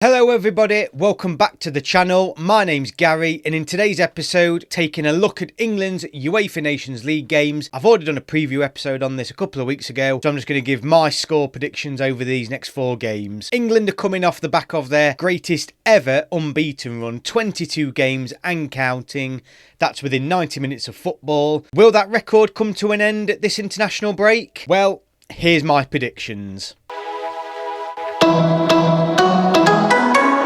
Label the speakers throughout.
Speaker 1: Hello everybody, welcome back to the channel. My name's Gary and in today's episode, taking a look at England's UEFA Nations League games. I've already done a preview episode on this a couple of weeks ago, so I'm just going to give my score predictions over these next 4 games. England are coming off the back of their greatest ever unbeaten run, 22 games and counting. That's within 90 minutes of football. Will that record come to an end at this international break? Well, here's my predictions.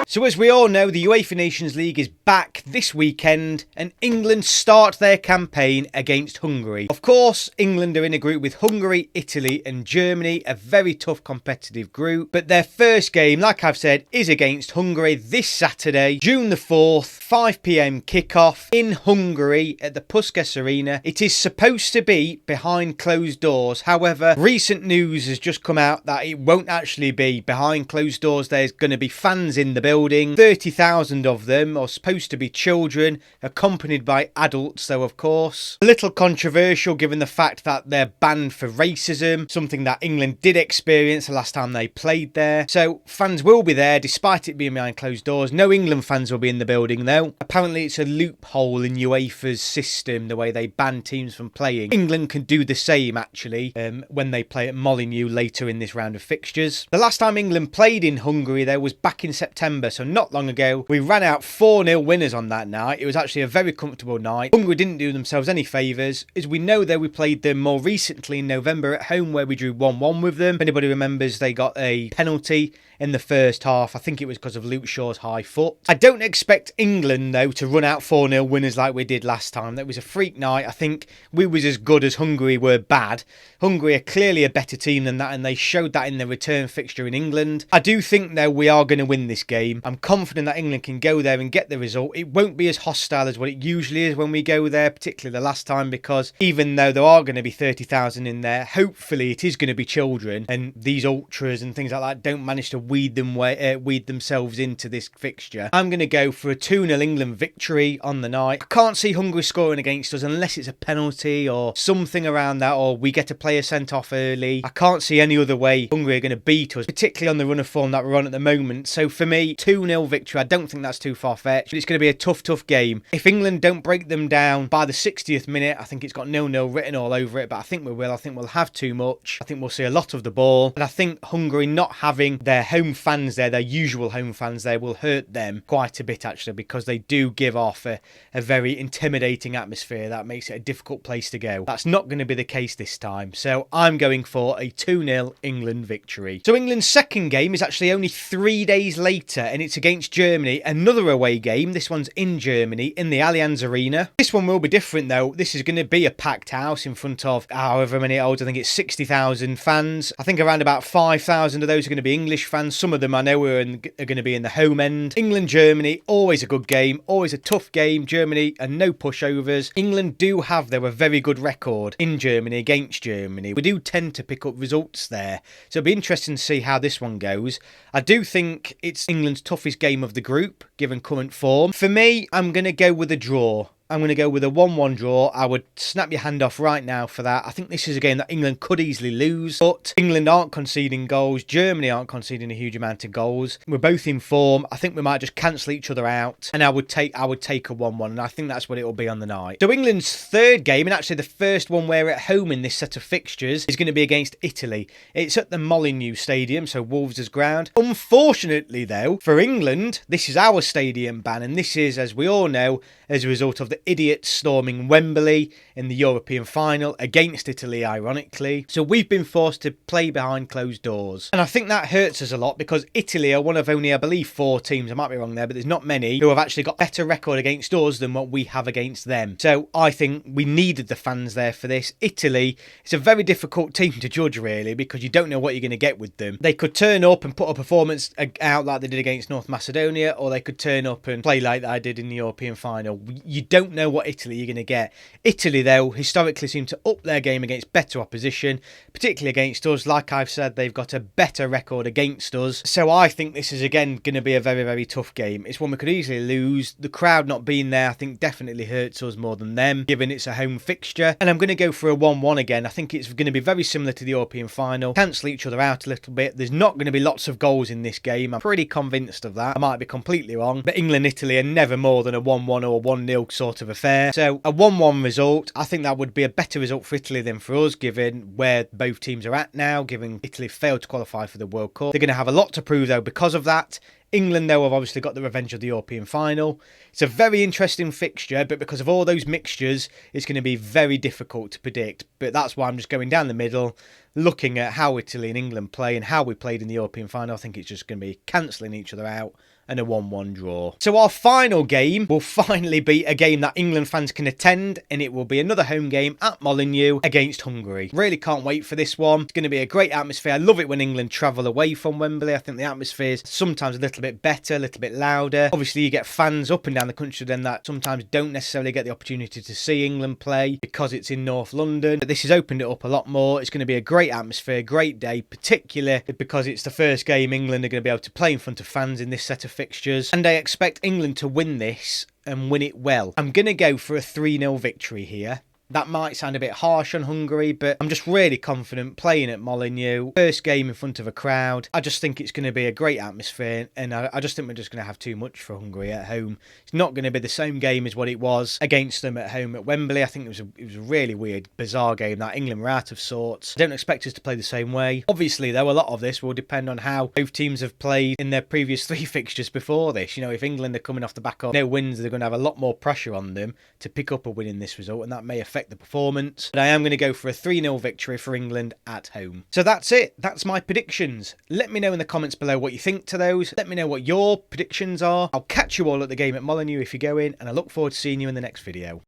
Speaker 1: So as we all know, the UEFA Nations League is back this weekend and England start their campaign against Hungary. Of course, England are in a group with Hungary, Italy and Germany, a very tough competitive group. But their first game, like I've said, is against Hungary this Saturday, June the 4th, 5 PM kickoff in Hungary at the Puskas Arena. It is supposed to be behind closed doors. However, recent news has just come out that it won't actually be behind closed doors. There's going to be fans in the building. 30,000 of them are supposed to be children, accompanied by adults though, of course. A little controversial given the fact that they're banned for racism, something that England did experience the last time they played there. So fans will be there despite it being behind closed doors. No England fans will be in the building though. Apparently it's a loophole in UEFA's system, the way they ban teams from playing. England can do the same actually when they play at Molineux later in this round of fixtures. The last time England played in Hungary though was back in September, so not long ago. We ran out 4-0 winners on that night. It was actually a very comfortable night. Hungary didn't do themselves any favours. As we know though, we played them more recently in November at home where we drew 1-1 with them. If anybody remembers, they got a penalty in the first half. I think it was because of Luke Shaw's high foot. I don't expect England though to run out 4-0 winners like we did last time. That was a freak night. I think we was as good as Hungary were bad. Hungary are clearly a better team than that and they showed that in the return fixture in England. I do think though we are going to win this game. I'm confident that England can go there and get the result. It won't be as hostile as what it usually is when we go there, particularly the last time, because even though there are going to be 30,000 in there, hopefully it is going to be children and these ultras and things like that don't manage to weed themselves into this fixture. I'm going to go for a 2-0 England victory on the night. I can't see Hungary scoring against us unless it's a penalty or something around that, or we get a player sent off early. I can't see any other way Hungary are going to beat us, particularly on the run of form that we're on at the moment. So for me, 2-0 victory. I don't think that's too far-fetched, but it's going to be a tough game. If England don't break them down by the 60th minute, I think it's got 0-0 written all over it, but I think we will. I think we'll have too much. I think we'll see a lot of the ball, and I think Hungary not having their home fans there, their usual home fans there, will hurt them quite a bit actually, because they do give off a very intimidating atmosphere that makes it a difficult place to go. That's not going to be the case this time, so I'm going for a 2-0 England victory. So England's second game is actually only 3 days later, and it's against Germany, another away game. This one's in Germany, in the Allianze Arena. This one will be different though. This is going to be a packed house in front of however many I think it's 60,000 fans. I think around about 5,000 of those are going to be English fans. Some of them I know are going to be in the home end. England-Germany, always a good game, always a tough game. Germany and no pushovers. England do have though a very good record in Germany against Germany. We do tend to pick up results there, so it'll be interesting to see how this one goes. I do think it's England's toughest game of the group, given current form. For me, I'm going to go with a draw. I'm going to go with a 1-1 draw. I would snap your hand off right now for that. I think this is a game that England could easily lose, but England aren't conceding goals. Germany aren't conceding a huge amount of goals. We're both in form. I think we might just cancel each other out, and I would take a 1-1, and I think that's what it will be on the night. So England's third game, and actually the first one we're at home in this set of fixtures, is going to be against Italy. It's at the Molineux Stadium, so Wolves' ground. Unfortunately though, for England, this is our stadium ban, and this is, as we all know, as a result of the idiots storming Wembley in the European final against Italy, ironically. So we've been forced to play behind closed doors. And I think that hurts us a lot because Italy are one of only, I believe, 4 teams, I might be wrong there, but there's not many who have actually got better record against us than what we have against them. So I think we needed the fans there for this. Italy, it's a very difficult team to judge really, because you don't know what you're going to get with them. They could turn up and put a performance out like they did against North Macedonia, or they could turn up and play like they did in the European final. You don't don't know what Italy you're going to get. Italy, though, historically seem to up their game against better opposition, particularly against us. Like I've said, they've got a better record against us. So I think this is, again, going to be a very, very tough game. It's one we could easily lose. The crowd not being there, I think, definitely hurts us more than them, given it's a home fixture. And I'm going to go for a 1-1 again. I think it's going to be very similar to the European final. Cancel each other out a little bit. There's not going to be lots of goals in this game. I'm pretty convinced of that. I might be completely wrong. But England-Italy are never more than a 1-1 or 1-0 sort of affair. So a 1-1 result, I think that would be a better result for Italy than for us, given where both teams are at now, given Italy failed to qualify for the World Cup. They're going to have a lot to prove, though, because of that. England, though, have obviously got the revenge of the European final. It's a very interesting fixture, but because of all those mixtures, it's going to be very difficult to predict. But that's why I'm just going down the middle, looking at how Italy and England play and how we played in the European final. I think it's just going to be cancelling each other out and a 1-1 draw. So our final game will finally be a game that England fans can attend, and it will be another home game at Molineux against Hungary. Really can't wait for this one. It's going to be a great atmosphere. I love it when England travel away from Wembley. I think the atmosphere is sometimes a little bit better, a little bit louder. Obviously, you get fans up and down the country then that sometimes don't necessarily get the opportunity to see England play because it's in North London. But this has opened it up a lot more. It's going to be a great atmosphere, great day, particularly because it's the first game England are going to be able to play in front of fans in this set of fixtures, and I expect England to win this and win it well. I'm going to go for a 3-0 victory here. That might sound a bit harsh on Hungary, but I'm just really confident playing at Molineux. First game in front of a crowd. I just think it's going to be a great atmosphere, and I just think we're just going to have too much for Hungary at home. It's not going to be the same game as what it was against them at home at Wembley. I think it was a really weird, bizarre game that England were out of sorts. I don't expect us to play the same way. Obviously, though, a lot of this will depend on how both teams have played in their previous 3 fixtures before this. You know, if England are coming off the back of no wins, they're going to have a lot more pressure on them to pick up a win in this result, and that may affect the performance. But I am going to go for a 3-0 victory for England at home. So that's it. That's my predictions. Let me know in the comments below what you think to those. Let me know what your predictions are. I'll catch you all at the game at Molineux if you go in, and I look forward to seeing you in the next video.